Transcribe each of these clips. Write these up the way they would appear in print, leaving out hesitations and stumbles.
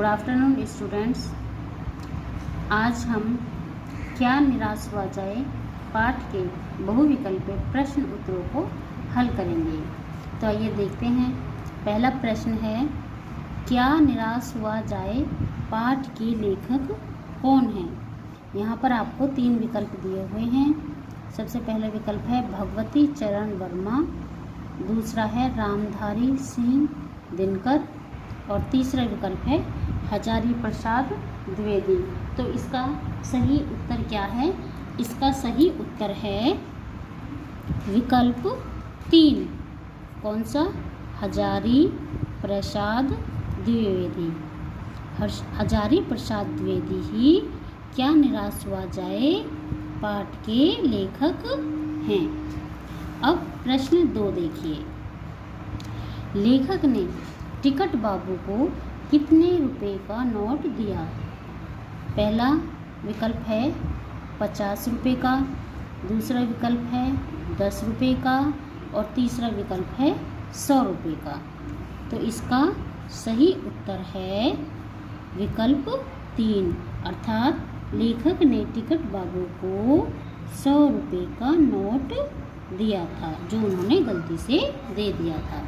Good afternoon students. आज हम क्या निराश हुआ जाए पाठ के बहुविकल्पीय प्रश्न उत्तरों को हल करेंगे। तो आइए देखते हैं। पहला प्रश्न है, क्या निराश हुआ जाए पाठ के लेखक कौन हैं। यहाँ पर आपको 3 विकल्प दिए हुए हैं। सबसे पहला विकल्प है भगवती चरण वर्मा, दूसरा है रामधारी सिंह दिनकर और तीसरा विकल्प है हजारी प्रसाद द्विवेदी। तो इसका सही उत्तर क्या है? इसका सही उत्तर है विकल्प 3। कौन सा? हजारी प्रसाद द्विवेदी। हजारी प्रसाद द्विवेदी ही क्या निराश हुआ जाए पाठ के लेखक हैं। अब प्रश्न 2 देखिए। लेखक ने टिकट बाबू को कितने रुपए का नोट दिया? पहला विकल्प है 50 रुपये का, दूसरा विकल्प है 10 रुपये का और तीसरा विकल्प है 100 रुपये का। तो इसका सही उत्तर है विकल्प 3, अर्थात लेखक ने टिकट बाबू को 100 रुपये का नोट दिया था, जो उन्होंने गलती से दे दिया था।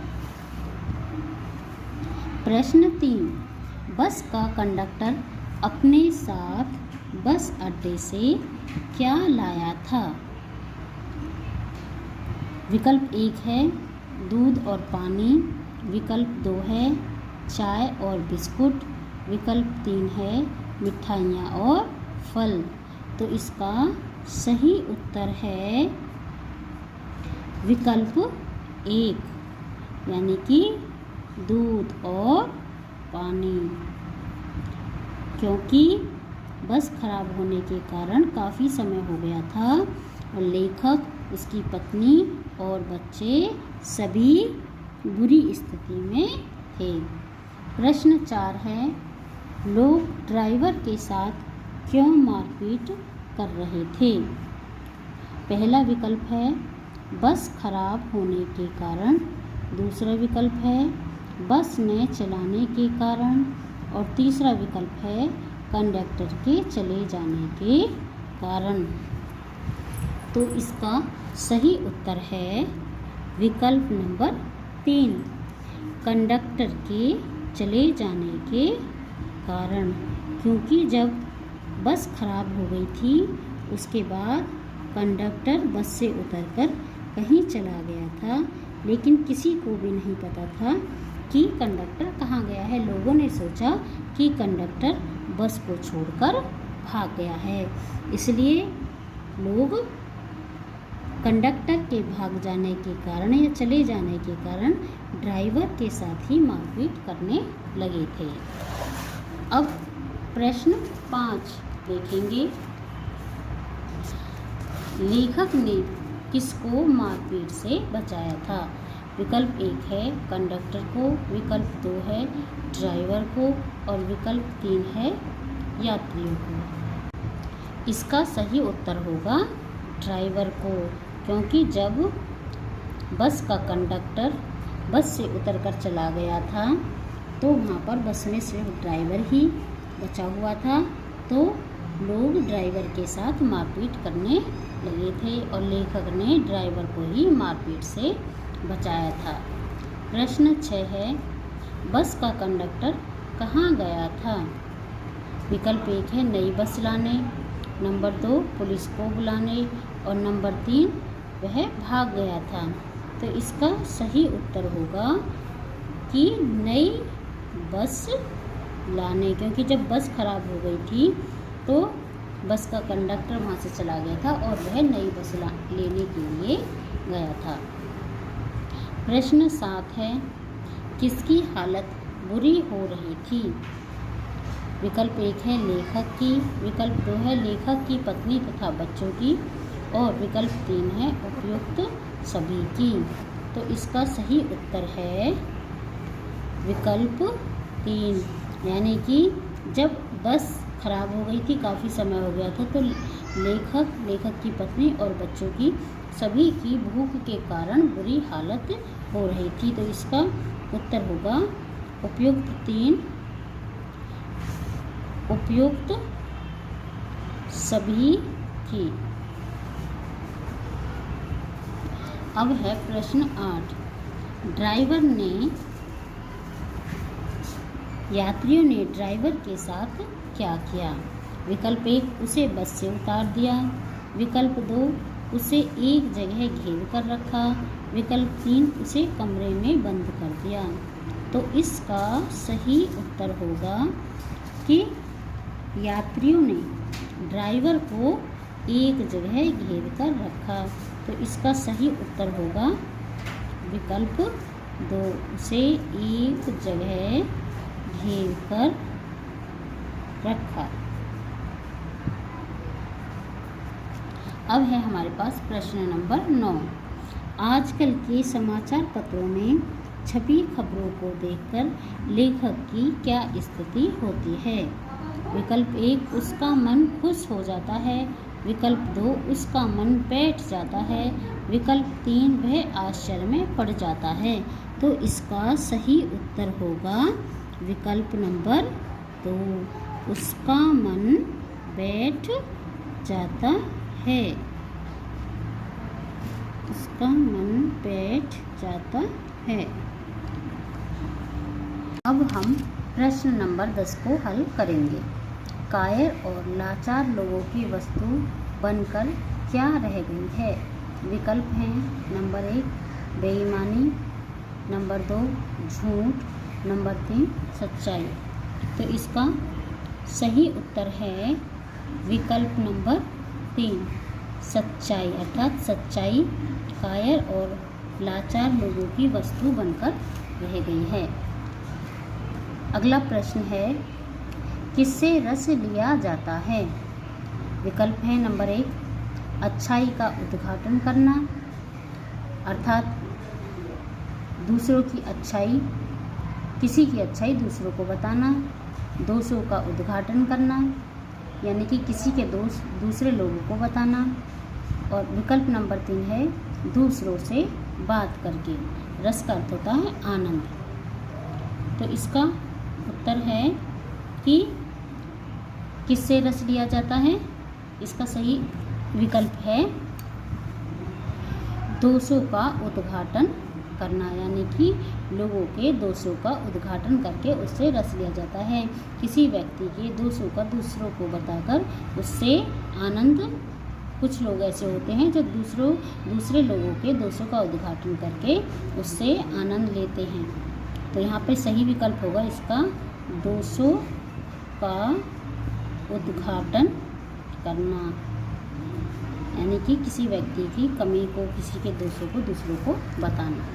प्रश्न 3, बस का कंडक्टर अपने साथ बस अड्डे से क्या लाया था? विकल्प 1 है दूध और पानी, विकल्प 2 है चाय और बिस्कुट, विकल्प 3 है मिठाइयाँ और फल। तो इसका सही उत्तर है विकल्प 1, यानी कि दूध और पानी। क्योंकि बस खराब होने के कारण काफ़ी समय हो गया था और लेखक, उसकी पत्नी और बच्चे सभी बुरी स्थिति में थे। प्रश्न 4 है, लोग ड्राइवर के साथ क्यों मारपीट कर रहे थे? पहला विकल्प है बस खराब होने के कारण, दूसरा विकल्प है बस न चलाने के कारण और तीसरा विकल्प है कंडक्टर के चले जाने के कारण। तो इसका सही उत्तर है विकल्प नंबर 3, कंडक्टर के चले जाने के कारण। क्योंकि जब बस खराब हो गई थी उसके बाद कंडक्टर बस से उतरकर कहीं चला गया था, लेकिन किसी को भी नहीं पता था कि कंडक्टर कहाँ गया है। लोगों ने सोचा कि कंडक्टर बस को छोड़कर भाग गया है, इसलिए लोग कंडक्टर के भाग जाने के कारण या चले जाने के कारण ड्राइवर के साथ ही मारपीट करने लगे थे। अब प्रश्न 5 देखेंगे। लेखक ने किसको मारपीट से बचाया था? विकल्प 1 है कंडक्टर को, विकल्प 2 है ड्राइवर को और विकल्प 3 है यात्रियों को। इसका सही उत्तर होगा ड्राइवर को, क्योंकि जब बस का कंडक्टर बस से उतरकर चला गया था तो वहाँ पर बस में सिर्फ ड्राइवर ही बचा हुआ था, तो लोग ड्राइवर के साथ मारपीट करने लगे थे और लेखक ने ड्राइवर को ही मारपीट से बचाया था। प्रश्न 6 है, बस का कंडक्टर कहाँ गया था? विकल्प 1 है नई बस लाने, नंबर 2 पुलिस को बुलाने और नंबर 3 वह भाग गया था। तो इसका सही उत्तर होगा कि नई बस लाने, क्योंकि जब बस खराब हो गई थी तो बस का कंडक्टर वहाँ से चला गया था और वह नई बस लेने के लिए गया था। प्रश्न 7 है, किसकी हालत बुरी हो रही थी? विकल्प 1 है लेखक की, विकल्प 2 है लेखक की पत्नी तथा बच्चों की और विकल्प 3 है उपयुक्त सभी की। तो इसका सही उत्तर है विकल्प 3, यानी कि जब बस खराब हो गई थी, काफ़ी समय हो गया था, तो लेखक की पत्नी और बच्चों की सभी की भूख के कारण बुरी हालत हो रही थी। तो इसका उत्तर होगा उपयुक्त 3 उपयुक्त सभी थी। अब है प्रश्न 8। यात्रियों ने ड्राइवर के साथ क्या किया? विकल्प 1, उसे बस से उतार दिया। विकल्प 2, उसे एक जगह घेर कर रखा। विकल्प 3, उसे कमरे में बंद कर दिया। तो इसका सही उत्तर होगा कि यात्रियों ने ड्राइवर को एक जगह घेर कर रखा। तो इसका सही उत्तर होगा विकल्प 2, उसे एक जगह घेर कर रखा। अब है हमारे पास प्रश्न नंबर 9। आजकल के समाचार पत्रों में छपी खबरों को देखकर लेखक की क्या स्थिति होती है? विकल्प 1, उसका मन खुश हो जाता है। विकल्प 2, उसका मन बैठ जाता है। विकल्प 3, वह आश्चर्य में पड़ जाता है। तो इसका सही उत्तर होगा विकल्प नंबर 2, उसका मन बैठ जाता है। उसका मन बैठ जाता है। अब हम प्रश्न नंबर 10 को हल करेंगे। कायर और लाचार लोगों की वस्तु बनकर क्या रह गई है? विकल्प हैं नंबर 1, बेईमानी। नंबर 2, झूठ। नंबर 3, सच्चाई। तो इसका सही उत्तर है विकल्प नंबर 3, सच्चाई। अर्थात सच्चाई कायर और लाचार लोगों की वस्तु बनकर रह गई है। अगला प्रश्न है, किससे रस लिया जाता है? विकल्प है नंबर 1, अच्छाई का उद्घाटन करना। अर्थात दूसरों की अच्छाई, किसी की अच्छाई दूसरों को बताना। दोषों का उद्घाटन करना, यानी कि किसी के दोष दूसरे लोगों को बताना। और विकल्प नंबर 3 है दूसरों से बात करके। रस का अर्थ होता है आनंद। तो इसका उत्तर है कि किससे रस लिया जाता है? इसका सही विकल्प है दोषों का उद्घाटन करना, यानी कि लोगों के दोषों का उद्घाटन करके उससे रस लिया जाता है। किसी व्यक्ति के दोषों का दूसरों को बताकर उससे आनंद, कुछ लोग ऐसे होते हैं जो दूसरे लोगों के दोषों का उद्घाटन करके उससे आनंद लेते हैं। तो यहाँ पे सही विकल्प होगा इसका दोषों का उद्घाटन करना, यानी कि किसी व्यक्ति की कमी को, किसी के दोषों को दूसरों को बताना।